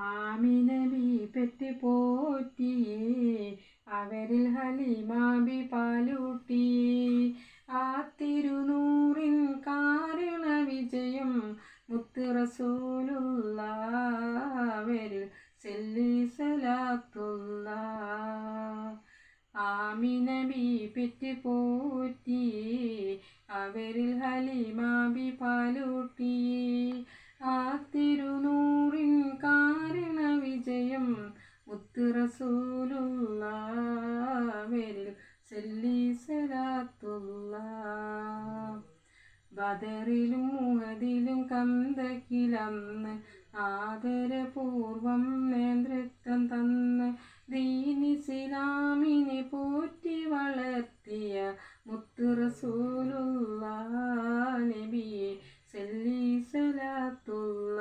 ആമിനബി pet പോറ്റിയേ, അവരിൽ ഹലീമാബി പാലൂട്ടിയേ. ആ തിരുനൂറിൻ കാരുണ വിജയം മുത്ത് റസൂലുള്ള, അവരിൽ സല്ലി സലാത്തുള്ള. ആമിനബി പെറ്റ് പോറ്റിയേ, അവരിൽ ഹലീമാബി പാലൂട്ടിയേ. ആ തിരുനൂറിൻ കാരുണ വിജയം മുത്ത് റസൂലുള്ള, അവരിൽ സല്ലി സലാത്തുള്ള. ബദറിലും ഉഹദിലും കന്തക്കിലന്ന് ആദരപൂർവം നേതൃത്വം തന്ന് ദീനിസ്ലാമിനെ പോറ്റി വളർത്തിയ മുത്ത് റസൂലുള്ള, നബിയെ സല്ലി സലാത്തുള്ള.